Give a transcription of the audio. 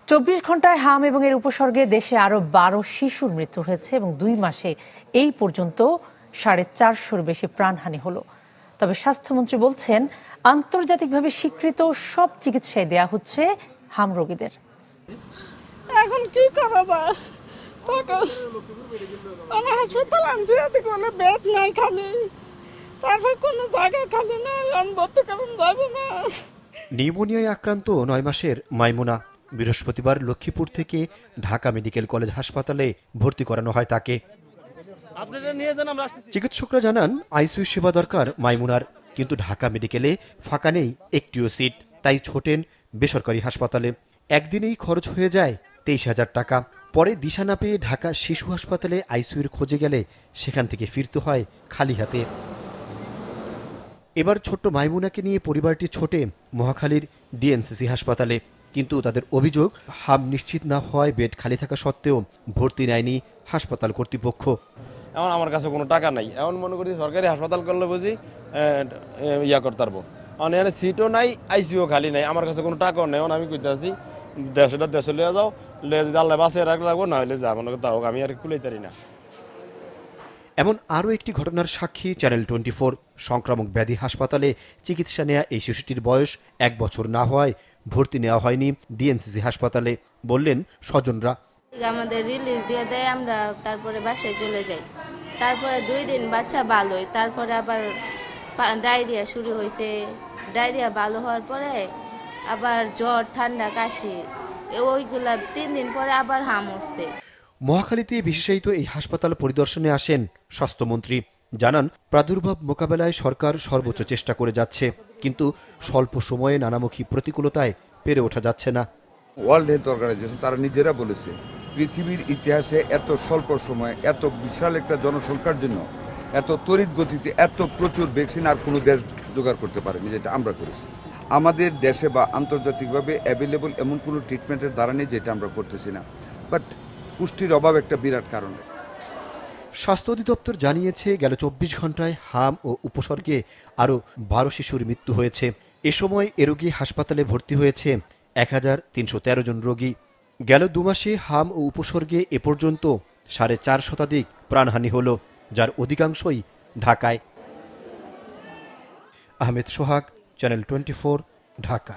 24 ঘন্টায় হাম এবং এর উপসর্গে দেশে আরো 12 শিশুর মৃত্যু হয়েছে এবং 2 মাসে এই পর্যন্ত 450-র বেশি প্রাণহানি হলো। তবে স্বাস্থ্যমন্ত্রী বলছেন, আন্তর্জাতিকভাবে স্বীকৃত সব চিকিৎসায় দেয়া হচ্ছে হাম রোগীদের। এখন কি করা যায়? হাসপাতাল আনছি, বলে বেড নাই, খালি। তারপর কোনো জায়গা খালি নাই, ভর্তি করানো যাবে না। নিউমোনিয়ায় আক্রান্ত 9 মাসের মাইমুনা বৃহস্পতিবার লক্ষ্মীপুর থেকে ঢাকা মেডিকেল কলেজ হাসপাতালে ভর্তি করানো হয় তাকে। চিকিৎসকরা জানান, আইসিইউ সেবা দরকার মাইমুনার, কিন্তু ঢাকা মেডিকেলে ফাঁকা নেই একটিও সিট। তাই ছোটেন বেসরকারি হাসপাতালে। একদিনেই খরচ হয়ে যায় 23,000 টাকা। পরে দিশা না পেয়ে ঢাকা শিশু হাসপাতালে আইসিইউর খোঁজে গেলে সেখান থেকে ফিরতে হয় খালি হাতে। এবার ছোট্ট মাইমুনাকে নিয়ে পরিবারটি ছোটে মহাখালীর ডিএনসিসি হাসপাতালে, কিন্তু তাদের অভিযোগ, হাম নিশ্চিত না হওয়ায় বেড খালি থাকা সত্ত্বেও ভর্তি নেয়নি হাসপাতাল কর্তৃপক্ষ। এখন আমার কাছে কোনো টাকা নাই, এমন মনে করি সরকারি হাসপাতাল করলে বুঝি ইয়া করতে পারবো। এখানে সিটও নাই, আইসিইউ খালি নাই, আমার কাছে কোনো টাকাও নেই। আমি কইতে আছি দেশে লিয়ে যাও, যদি আল্লাহ বাসে রাখবো, না হলে যা মনে করতে হোক, আমি আর খুলেই পারি না। এমন আরও একটি ঘটনার সাক্ষী চ্যানেল 24। সংক্রামক ব্যাধি হাসপাতালে চিকিৎসা নেয়া এই শিশুটির বয়স 1 বছর না হওয়ায় ভর্তি নেওয়া হয়নি ডিএনসিসি হাসপাতালে, বললেন স্বজনরা। আমাদের রিলিজ দিয়ে দেয়, আমরা তারপরে বাসায় চলে যাই। তারপরে 2 দিন বাচ্চা ভালোই, তারপরে আবার ডায়রিয়া শুরু হয়েছে। ডায়রিয়া ভালো হওয়ার পরে আবার জ্বর, ঠান্ডা, কাশি, ওইগুলা 3 দিন পরে আবার হাম হচ্ছে। মহাখালীতে বিশেষায়িত এই হাসপাতাল পরিদর্শনে আসেন স্বাস্থ্যমন্ত্রী। জানান, প্রাদুর্ভাব মোকাবেলায় সরকার সর্বোচ্চ চেষ্টা করে যাচ্ছে, কিন্তু স্বল্প সময়ে নানামুখী প্রতিকূলতায় পেরে ওঠা যাচ্ছে না। ওয়ার্ল্ড হেলথ অর্গানাইজেশন তারা নিজেরা বলেছে, পৃথিবীর ইতিহাসে এত স্বল্প সময়ে এত বিশাল একটা জনসংখ্যার জন্য এত তড়িৎ গতিতে এত প্রচুর ভ্যাকসিন আর কোনো দেশ জোগাড় করতে পারেনি, যেটা আমরা করেছি। আমাদের দেশে বা আন্তর্জাতিকভাবে অ্যাভেলেবল এমন কোনো ট্রিটমেন্টের দ্বারা নেই যেটা আমরা করতেছি না। বাট পুষ্টির অভাব একটা বিরাট কারণ। স্বাস্থ্য অধিদপ্তর জানিয়েছে, গেল 24 ঘন্টায় হাম ও উপসর্গে আরও 12 শিশুর মৃত্যু হয়েছে। এ সময় এ রোগী হাসপাতালে ভর্তি হয়েছে 1313 জন রোগী। গেল 2 মাসে হাম ও উপসর্গে এ পর্যন্ত 4.5 শতাধিক প্রাণহানি হল, যার অধিকাংশই ঢাকায়। আহমেদ সোহাগ, চ্যানেল 24, ঢাকা।